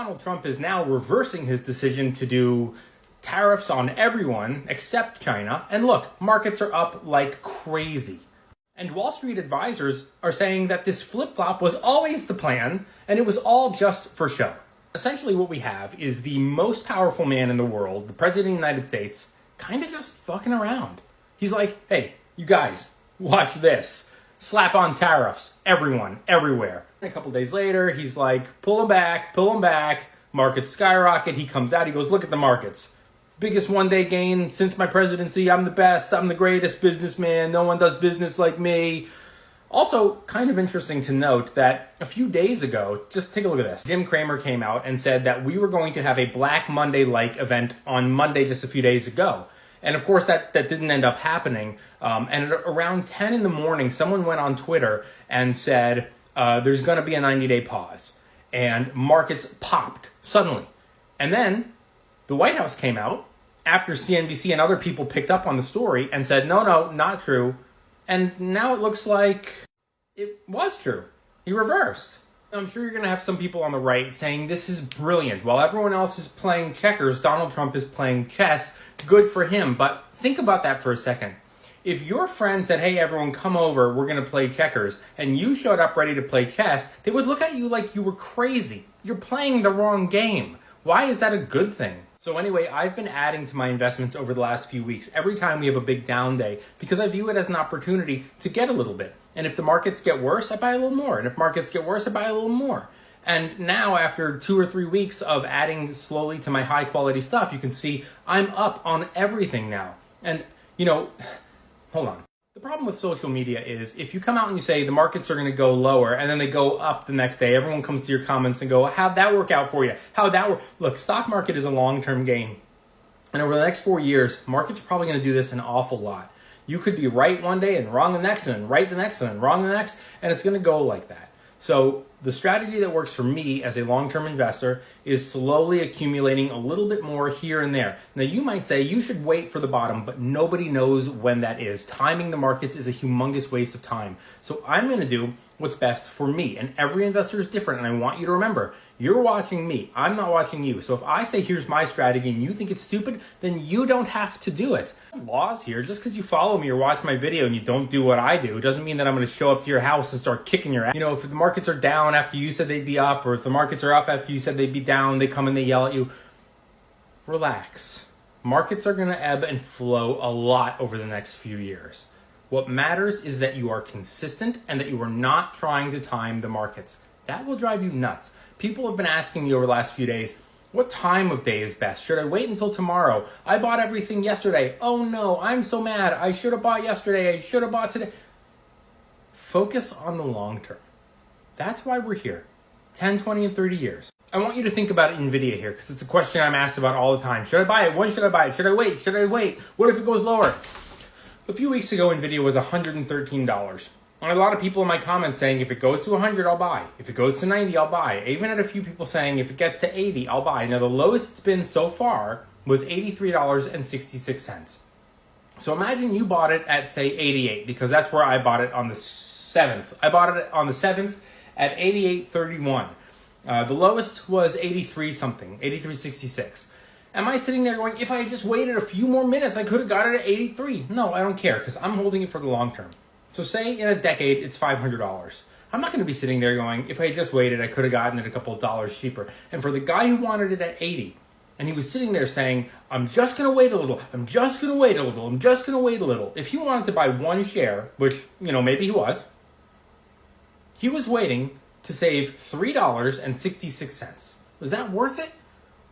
Donald Trump is now reversing his decision to do tariffs on everyone except China. And look, markets are up like crazy. And Wall Street advisors are saying that this flip-flop was always the plan and it was all just for show. Essentially what we have is the most powerful man in the world, the President of the United States, kind of just fucking around. He's like, hey, you guys, watch this. Slap on tariffs, everyone, everywhere. And a couple days later, he's like, pull them back, markets skyrocket. He comes out, he goes, look at the markets. Biggest one-day gain since my presidency. I'm the best, I'm the greatest businessman. No one does business like me. Also, kind of interesting to note that a few days ago, just take a look at this. Jim Cramer came out and said that we were going to have a Black Monday-like event on Monday just a few days ago. And of course, that didn't end up happening. And at around 10 in the morning, someone went on Twitter and said, there's going to be a 90-day pause. And markets popped suddenly. And then the White House came out after CNBC and other people picked up on the story and said, no, not true. And now it looks like it was true. He reversed. I'm sure you're going to have some people on the right saying this is brilliant. While everyone else is playing checkers, Donald Trump is playing chess. Good for him. But think about that for a second. If your friend said, hey, everyone, come over, we're going to play checkers, and you showed up ready to play chess, they would look at you like you were crazy. You're playing the wrong game. Why is that a good thing? So anyway, I've been adding to my investments over the last few weeks every time we have a big down day because I view it as an opportunity to get a little bit. And if the markets get worse, I buy a little more. And if markets get worse, I buy a little more. And now after 2 or 3 weeks of adding slowly to my high quality stuff, you can see I'm up on everything now. And, hold on. The problem with social media is if you come out and you say the markets are going to go lower and then they go up the next day, everyone comes to your comments and go, how'd that work out for you? How'd that work? Look, stock market is a long-term game. And over the next 4 years, markets are probably going to do this an awful lot. You could be right one day and wrong the next, and then right the next, and then wrong the next, and it's going to go like that. So the strategy that works for me as a long-term investor is slowly accumulating a little bit more here and there. Now you might say you should wait for the bottom, but nobody knows when that is. Timing the markets is a humongous waste of time. So I'm going to do what's best for me. And every investor is different. And I want you to remember, you're watching me. I'm not watching you. So if I say, here's my strategy and you think it's stupid, then you don't have to do it. Laws here, just because you follow me or watch my video and you don't do what I do, doesn't mean that I'm going to show up to your house and start kicking your ass. If the markets are down after you said they'd be up, or if the markets are up after you said they'd be down, they come and they yell at you. Relax. Markets are going to ebb and flow a lot over the next few years. What matters is that you are consistent and that you are not trying to time the markets. That will drive you nuts. People have been asking me over the last few days, what time of day is best? Should I wait until tomorrow? I bought everything yesterday. Oh no, I'm so mad. I should have bought yesterday. I should have bought today. Focus on the long term. That's why we're here. 10, 20, and 30 years. I want you to think about NVIDIA here because it's a question I'm asked about all the time. Should I buy it? When should I buy it? Should I wait? Should I wait? What if it goes lower? A few weeks ago, NVIDIA was $113. And a lot of people in my comments saying, if it goes to 100, I'll buy. If it goes to 90, I'll buy. I even had a few people saying, if it gets to 80, I'll buy. Now, the lowest it's been so far was $83.66. So imagine you bought it at, say, 88, because that's where I bought it on the 7th. I bought it on the 7th at 88.31. The lowest was 83 something, 83.66. Am I sitting there going, if I had just waited a few more minutes, I could have got it at 83? No, I don't care, because I'm holding it for the long term. So say in a decade, it's $500. I'm not going to be sitting there going, if I had just waited, I could have gotten it a couple of dollars cheaper. And for the guy who wanted it at 80, and he was sitting there saying, I'm just going to wait a little, I'm just going to wait a little, I'm just going to wait a little. If he wanted to buy one share, which, maybe he was waiting to save $3.66. Was that worth it?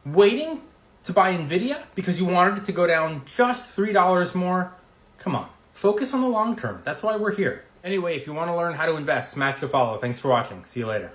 Waiting to buy NVIDIA because you wanted it to go down just $3 more? Come on. Focus on the long term. That's why we're here. Anyway, if you want to learn how to invest, smash the follow. Thanks for watching. See you later.